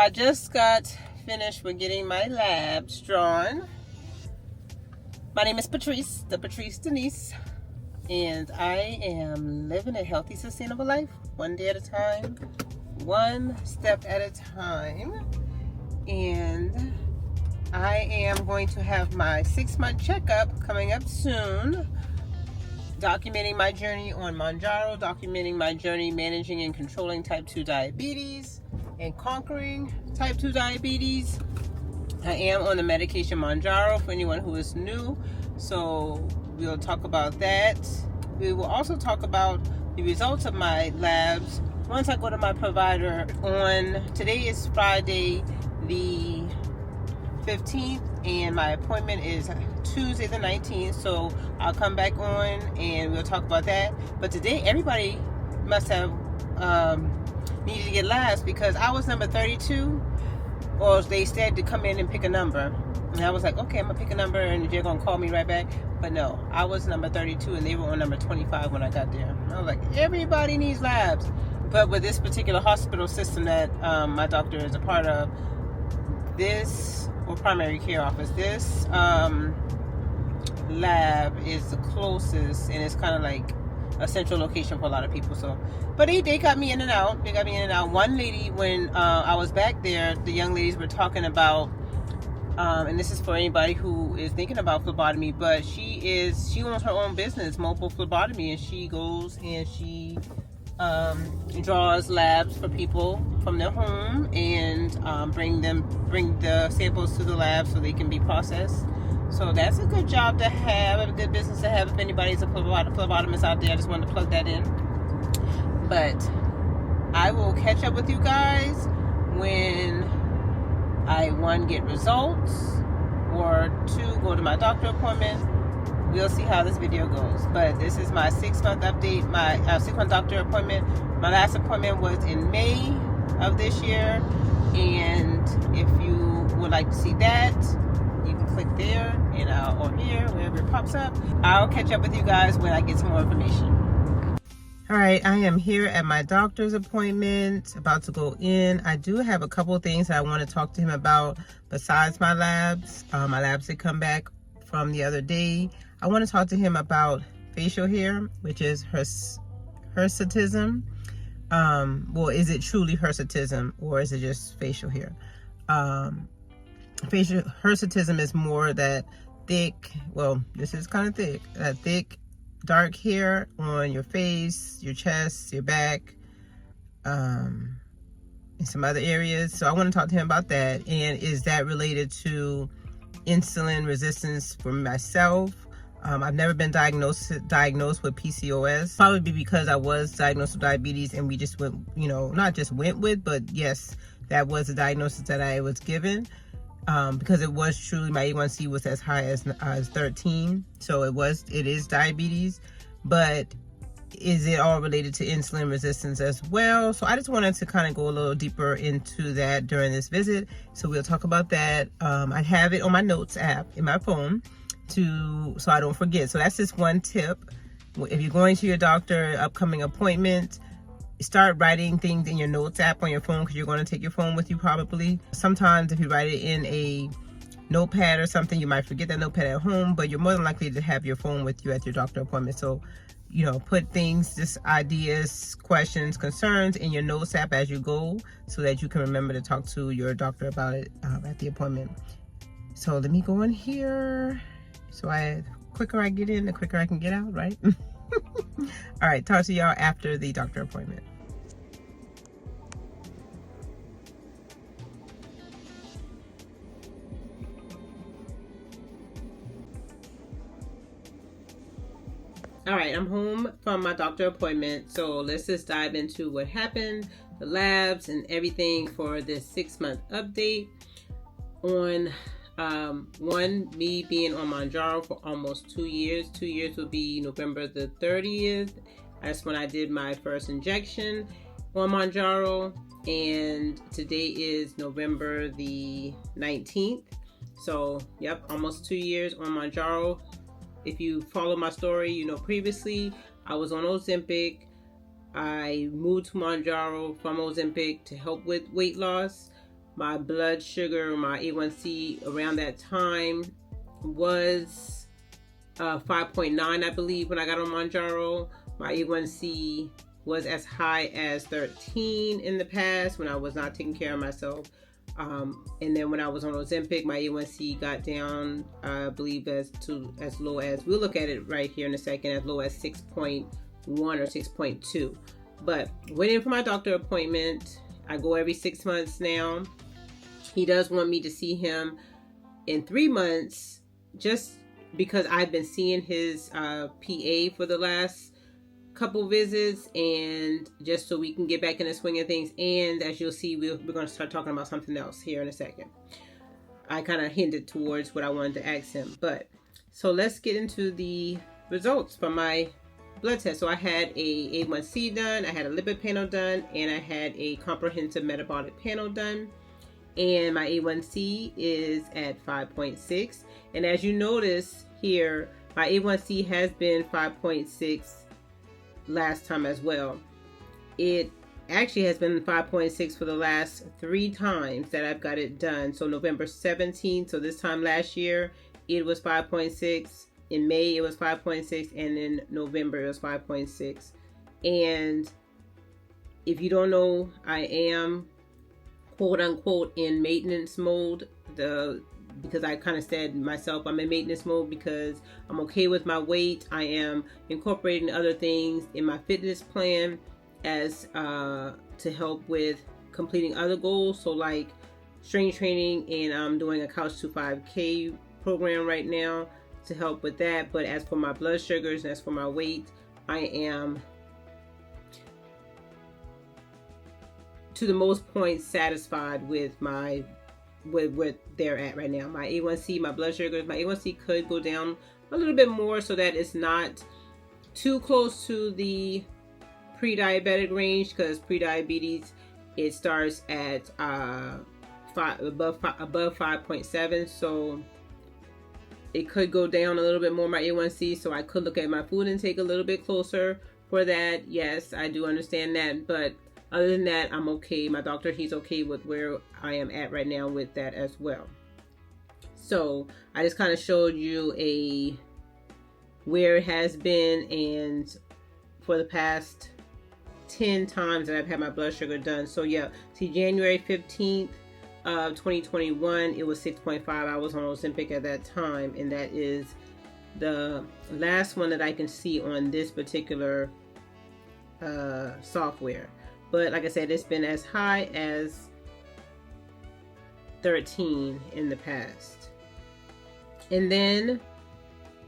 I just got finished with getting my labs drawn. My name is Patrice, the.Patrice.Denise, and I am living a healthy, sustainable life, one day at a time, one step at a time. And I am going to have my 6-month checkup coming up soon, documenting my journey on MOUNJARO, documenting my journey managing and controlling type 2 diabetes and conquering type 2 diabetes. I am on the medication MOUNJARO for anyone who is new, so we'll talk about that. We will also talk about the results of my labs once I go to my provider today is Friday the 15th, and my appointment is Tuesday the 19th, so I'll come back on and we'll talk about that. But today everybody must have needed to get labs because I was number 32, or they said to come in and pick a number, and I was like, okay, I'm gonna pick a number and they're gonna call me right back. But no, I was number 32 and they were on number 25 when I got there. I was like, everybody needs labs. But with this particular hospital system that my doctor is a part of, primary care office, this lab is the closest, and it's kind of like a central location for a lot of people. So, but they got me in and out. One lady, when I was back there, the young ladies were talking about, and this is for anybody who is thinking about phlebotomy, but she owns her own business, Mobile Phlebotomy, and she goes and she draws labs for people from their home and bring the samples to the lab so they can be processed. So that's a good job to have, a good business to have if anybody's a phlebotomist out there. I just wanted to plug that in. But I will catch up with you guys when I, 1, get results, or 2, go to my doctor appointment. We'll see how this video goes. But this is my 6-month update, my 6-month doctor appointment. My last appointment was in May of this year. And if you would like to see that, you can click there and or here, wherever it pops up. I'll catch up with you guys when I get some more information. All right, I am here at my doctor's appointment, about to go in. I do have a couple of things that I want to talk to him about besides my labs. My labs did come back from the other day. I want to talk to him about facial hair, which is hirsutism. Well, is it truly hirsutism, or is it just facial hair? Facial hirsutism is more that thick, well, this is kind of thick, that thick, dark hair on your face, your chest, your back, and some other areas. So I want to talk to him about that. And is that related to insulin resistance for myself? I've never been diagnosed with PCOS, probably because I was diagnosed with diabetes, and we just went, not just went with, but yes, that was the diagnosis that I was given, because it was truly, my A1C was as high as 13, so it is diabetes. But is it all related to insulin resistance as well? So I just wanted to kind of go a little deeper into that during this visit, so we'll talk about that. I have it on my notes app in my phone so I don't forget. So that's just one tip. If you're going to your doctor, upcoming appointment, start writing things in your notes app on your phone, because you're going to take your phone with you probably. Sometimes if you write it in a notepad or something, you might forget that notepad at home, but you're more than likely to have your phone with you at your doctor appointment. So, put things, just ideas, questions, concerns in your notes app as you go, so that you can remember to talk to your doctor about it at the appointment. So let me go in here. So the quicker I get in, the quicker I can get out, right? All right, talk to y'all after the doctor appointment. All right, I'm home from my doctor appointment, so let's just dive into what happened, the labs, and everything for this 6-month update on me being on MOUNJARO for almost 2 years. 2 years will be November the 30th. That's when I did my first injection on MOUNJARO, and today is November the 19th. So, yep, almost 2 years on MOUNJARO. If you follow my story, previously I was on Ozempic. I moved to MOUNJARO from Ozempic to help with weight loss. My blood sugar, my A1C around that time was 5.9, I believe, when I got on MOUNJARO. My A1C was as high as 13 in the past when I was not taking care of myself. And then when I was on Ozempic, my A1C got down, I believe, as low as, we'll look at it right here in a second, as low as 6.1 or 6.2. But waiting for my doctor appointment. I go every 6 months now. He does want me to see him in 3 months, just because I've been seeing his PA for the last couple visits, and just so we can get back in the swing of things. And as you'll see, we're going to start talking about something else here in a second. I kind of hinted towards what I wanted to ask him. But so let's get into the results from my blood test. So I had a A1C done, I had a lipid panel done, and I had a comprehensive metabolic panel done. And my A1C is at 5.6. And as you notice here, my A1C has been 5.6 last time as well. It actually has been 5.6 for the last 3 times that I've got it done. So November 17th, so this time last year, it was 5.6. In May, it was 5.6. And in November, it was 5.6. And if you don't know, I am quote unquote in maintenance mode. Because I kind of said myself, I'm in maintenance mode because I'm okay with my weight. I am incorporating other things in my fitness plan as to help with completing other goals. So like strength training, and I'm doing a Couch to 5K program right now to help with that. But as for my blood sugars and as for my weight, I am to the most point satisfied with my where they're at right now. My A1C, my blood sugars, my A1C could go down a little bit more so that it's not too close to the pre-diabetic range, because pre-diabetes, it starts at above 5.7. So it could go down a little bit more, my A1C. So I could look at my food intake a little bit closer for that. Yes, I do understand that, but other than that, I'm okay. My doctor, he's okay with where I am at right now with that as well. So I just kind of showed you where it has been, and for the past 10 times that I've had my blood sugar done. So yeah, see, January 15th of 2021, it was 6.5. I was on Ozempic at that time, and that is the last one that I can see on this particular software. But like I said, it's been as high as 13 in the past. And then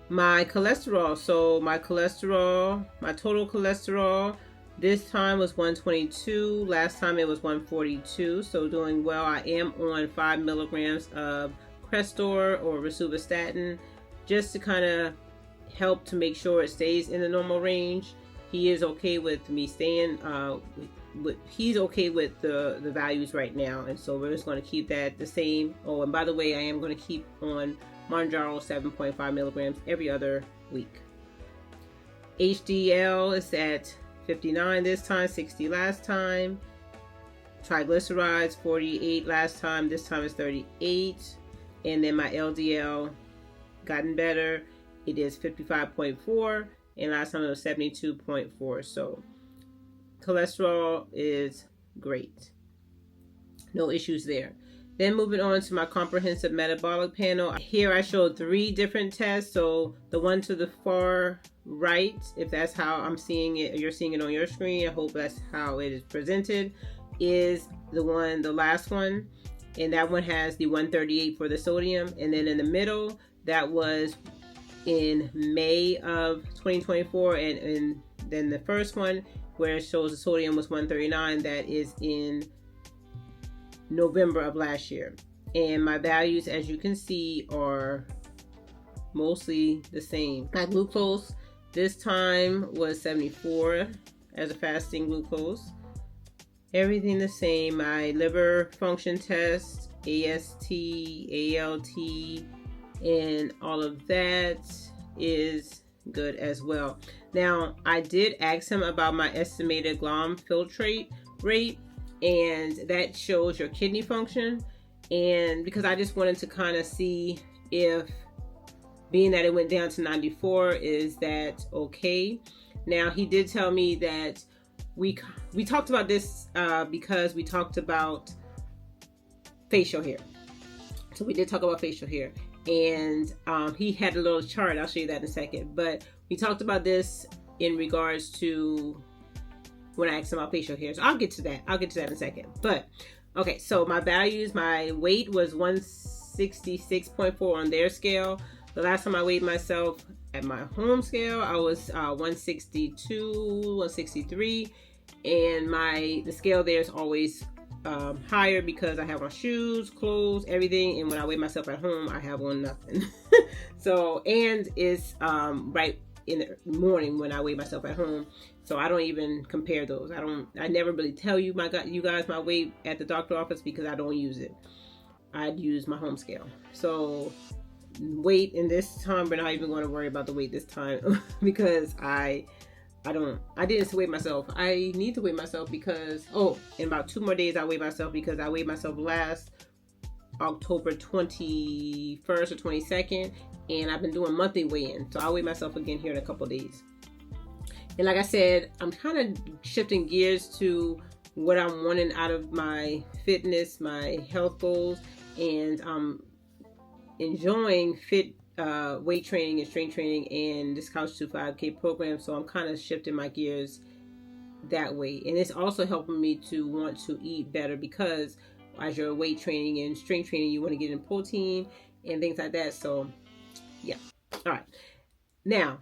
my cholesterol. So my cholesterol, my total cholesterol, this time was 122. Last time it was 142. So doing well. I am on 5 milligrams of Crestor or rosuvastatin, just to kind of help to make sure it stays in the normal range. He is okay with me staying he's okay with the values right now, and so we're just going to keep that the same. Oh, and by the way, I am going to keep on MOUNJARO 7.5 milligrams every other week. HDL is at 59 this time, 60 last time. Triglycerides 48 last time, this time is 38. And then my LDL gotten better, it is 55.4, and last time it was 72.4. So cholesterol is great, no issues there. Then moving on to my comprehensive metabolic panel. Here I showed 3 different tests. So the one to the far right, if that's how I'm seeing it, you're seeing it on your screen, I hope that's how it is presented, is the last one, and that one has the 138 for the sodium. And then in the middle, that was in May of 2024, and then the first one where it shows the sodium was 139, that is in November of last year. And my values, as you can see, are mostly the same. My glucose this time was 74 as a fasting glucose. Everything the same. My liver function test, AST, ALT, and all of that is good as well. Now, I did ask him about my estimated GLOM filtrate rate. and that shows your kidney function. And because I just wanted to kind of see if, being that it went down to 94, is that okay? Now, he did tell me that we talked about this because we talked about facial hair. So we did talk about facial hair, and he had a little chart. I'll show you that in a second. But we talked about this in regards to when I asked him about facial hair. So I'll get to that. I'll get to that in a second. But okay, so my values, my weight was 166.4 on their scale. The last time I weighed myself at my home scale, I was 162, 163, and the scale there is always higher because I have on shoes, clothes, everything, and when I weigh myself at home, I have on nothing. So, and it's right in the morning when I weigh myself at home, so I don't even compare those. I never really tell you guys my weight at the doctor office because I don't use it. I'd use my home scale. So weight in this time, we're not even going to worry about the weight this time because I didn't weigh myself. I need to weigh myself because, in about 2 more days I weigh myself, because I weighed myself last October 21st or 22nd, and I've been doing monthly weigh-in, so I'll weigh myself again here in a couple days. And like I said, I'm kind of shifting gears to what I'm wanting out of my fitness, my health goals, and enjoying weight training and strength training and this Couch to 5K program. So I'm kind of shifting my gears that way, and it's also helping me to want to eat better, because as you're weight training and strength training, you want to get in protein and things like that. So yeah. All right, now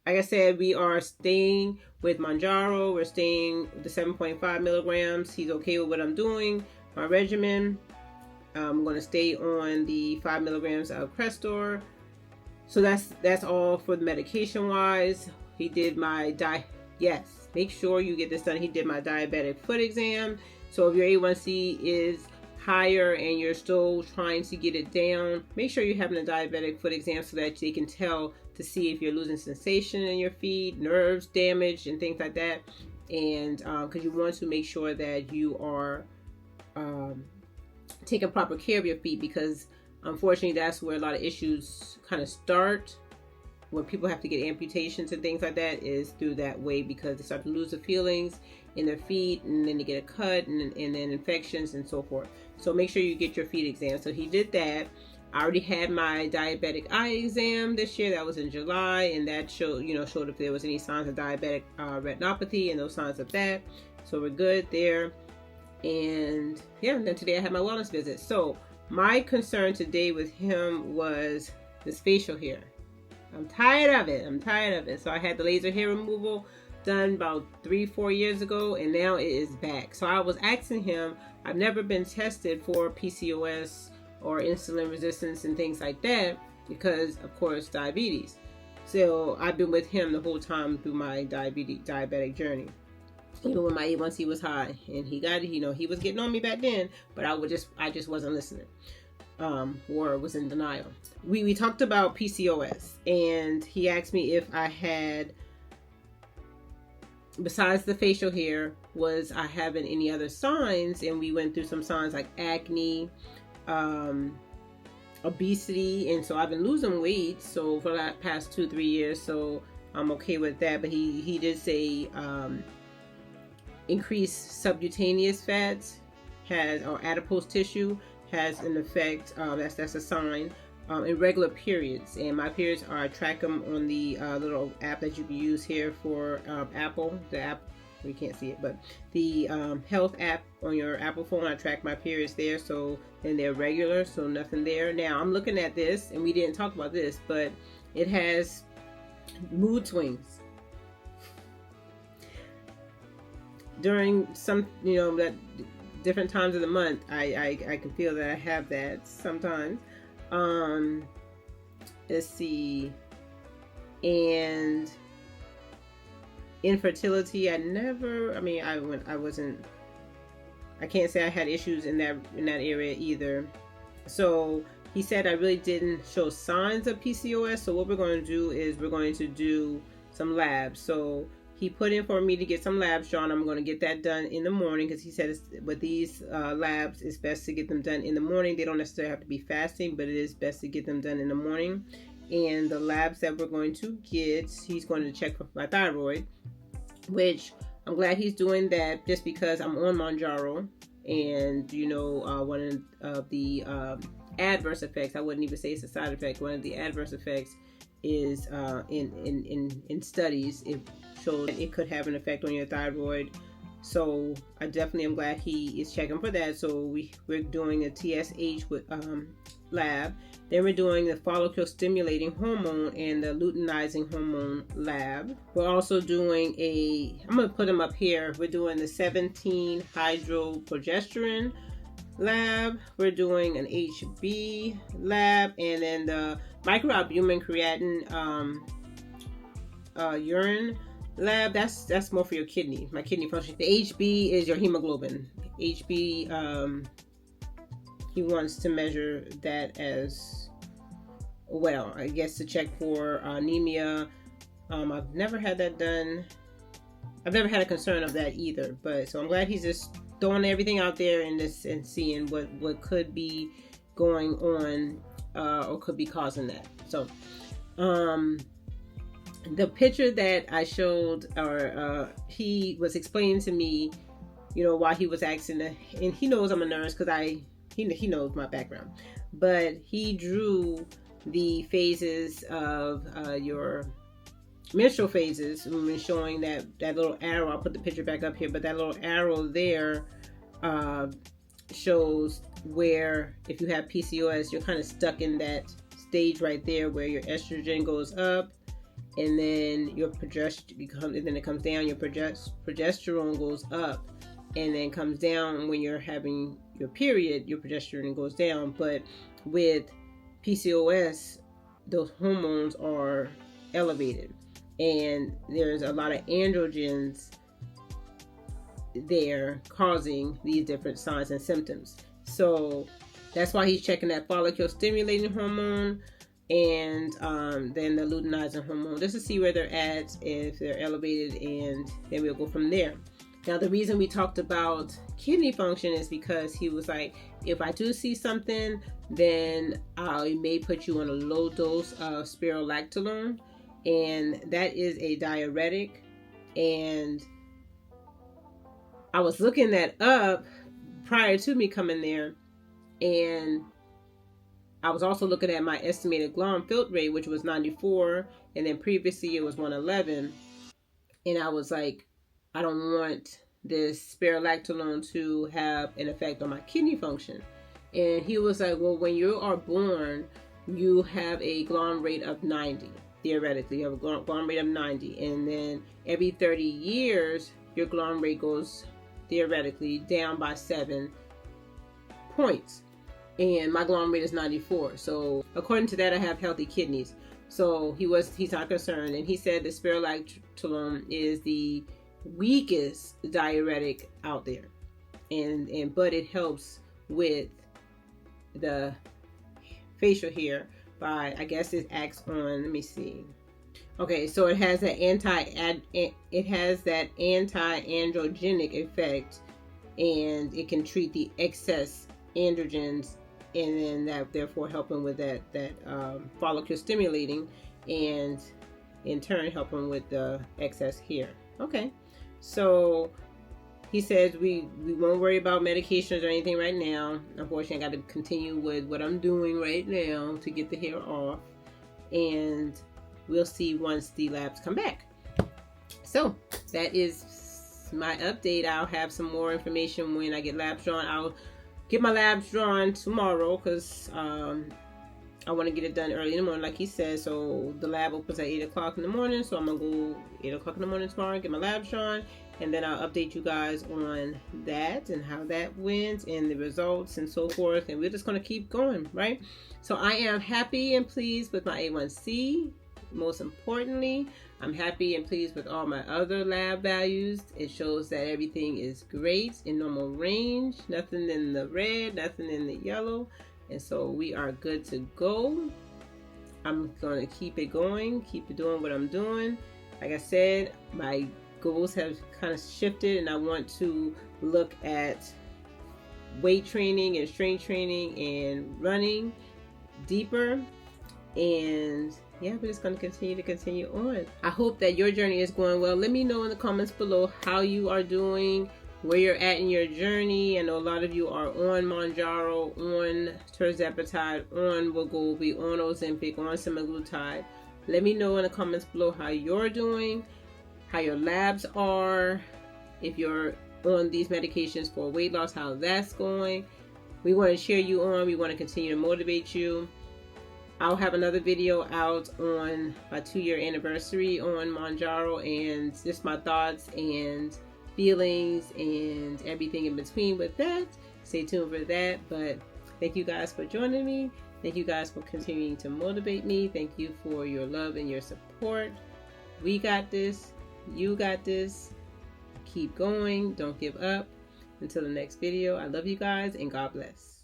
like I said, we are staying with MOUNJARO. We're staying with the 7.5 milligrams. He's okay with what I'm doing, my regimen. I'm going to stay on the 5 milligrams of Crestor. So that's all for the medication wise. He did my yes, make sure you get this done. He did my diabetic foot exam. So if your A1C is higher and you're still trying to get it down, make sure you're having a diabetic foot exam so that they can tell to see if you're losing sensation in your feet, nerves damaged, and things like that. And because you want to make sure that you are taking proper care of your feet, because unfortunately that's where a lot of issues kind of start. When people have to get amputations and things like that, is through that way, because they start to lose the feelings in their feet, and then they get a cut, and then infections and so forth. So make sure you get your feet examined. So he did that. I already had my diabetic eye exam this year. That was in July, and that showed if there was any signs of diabetic retinopathy and those signs of that. So we're good there. And yeah, and then today I had my wellness visit. So my concern today with him was this facial hair. I'm tired of it. So I had the laser hair removal done about 3-4 years ago, and now it is back. So I was asking him, I've never been tested for PCOS or insulin resistance and things like that, because of course diabetes. So I've been with him the whole time through my diabetic journey, even when my A1C was high, and he got he was getting on me back then, but I just wasn't listening, or was in denial. We talked about PCOS, and he asked me if I had, besides the facial hair, was I having any other signs, and we went through some signs like acne, obesity, and so I've been losing weight so for the past 2-3 years, so I'm okay with that. But he did say increased subcutaneous fats or adipose tissue has an effect. That's a sign. Irregular periods, and my periods I track them on the little app that you can use here for Apple. The app, you can't see it, but the health app on your Apple phone, I track my periods there, so then they're regular, so nothing there. Now I'm looking at this, and we didn't talk about this, but it has mood swings during some that different times of the month. I can feel that I have that sometimes. Let's see, and infertility. I can't say I had issues in that area either. So he said I really didn't show signs of PCOS. So what we're going to do is we're going to do some labs. So he put in for me to get some labs drawn. I'm going to get that done in the morning because he said with these labs, it's best to get them done in the morning. They don't necessarily have to be fasting, but it is best to get them done in the morning. And the labs that we're going to get, he's going to check for my thyroid, which I'm glad he's doing that just because I'm on MOUNJARO. And, you know, one of the adverse effects, I wouldn't even say it's a side effect, one of the adverse effects is in studies, it showed that it could have an effect on your thyroid. So I definitely am glad he is checking for that. So we're doing a TSH with lab. Then we're doing the follicle stimulating hormone and the luteinizing hormone lab. We're also doing I'm going to put them up here. We're doing the 17 hydroprogesterone lab. We're doing an HB lab, and then the microalbumin creatinine urine lab. That's more for your kidney, my kidney function. The HB is your hemoglobin. HB, he wants to measure that as well, I guess, to check for anemia. I've never had that done. I've never had a concern of that either, but so I'm glad he's just throwing everything out there in this and seeing what could be going on or could be causing that. So the picture that I showed, or he was explaining to me, you know, while he was asking, and he knows I'm a nurse because he knows my background, but he drew the phases of your menstrual phases, showing that little arrow. I'll put the picture back up here, but that little arrow there shows where if you have PCOS, you're kind of stuck in that stage right there where your estrogen goes up, and then your and then it comes down. Your progesterone goes up, and then comes down when you're having your period. Your progesterone goes down, but with PCOS, those hormones are elevated, and there's a lot of androgens there causing these different signs and symptoms. So that's why he's checking that follicle stimulating hormone and then the luteinizing hormone, just to see where they're at, if they're elevated, and then we'll go from there. Now, the reason we talked about kidney function is because he was like, if I do see something, then I may put you on a low dose of spironolactone, and that is a diuretic. And I was looking that up prior to me coming there, and I was also looking at my estimated GLOM filtrate rate, which was 94, and then previously it was 111. And I was like, I don't want this spironolactone to have an effect on my kidney function. And he was like, well, when you are born, you have a GLOM rate of 90. Theoretically, you have a GLOM rate of 90. And then every 30 years, your GLOM rate goes theoretically down by 7 points. And my GLOM rate is 94. So according to that, I have healthy kidneys. So he's not concerned. And he said the spironolactone is the weakest diuretic out there. But it helps with the facial hair by, I guess it acts on, let me see. Okay, so it has that anti-androgenic effect, and it can treat the excess androgens, and then that therefore helping with that follicle stimulating, and in turn helping with the excess hair. Okay, so he says we won't worry about medications or anything right now. Unfortunately, I got to continue with what I'm doing right now to get the hair off, and we'll see once the labs come back. So that is my update. I'll have some more information when I get labs drawn. I'll get my labs drawn tomorrow because I want to get it done early in the morning, like he said. So the lab opens at 8 o'clock in the morning. So I'm going to go 8 o'clock in the morning tomorrow and get my labs drawn. And then I'll update you guys on that and how that went and the results and so forth. And we're just going to keep going, right? So I am happy and pleased with my A1C. Most importantly, I'm happy and pleased with all my other lab values. It shows that everything is great in normal range. Nothing in the red, nothing in the yellow. And so we are good to go. I'm going to keep it going, keep it doing what I'm doing. Like I said, my goals have kind of shifted, and I want to look at weight training and strength training and running deeper. And yeah, we're just going to continue on. I hope that your journey is going well. Let me know in the comments below how you are doing, where you're at in your journey. I know a lot of you are on MOUNJARO, on tirzepatide, on Wegovy, on Ozempic, on semaglutide. Let me know in the comments below how you're doing, how your labs are, if you're on these medications for weight loss, how that's going. We want to cheer you on. We want to continue to motivate you. I'll have another video out on my 2-year anniversary on MOUNJARO, and just my thoughts and feelings and everything in between with that. Stay tuned for that. But thank you guys for joining me. Thank you guys for continuing to motivate me. Thank you for your love and your support. We got this. You got this. Keep going. Don't give up. Until the next video, I love you guys, and God bless.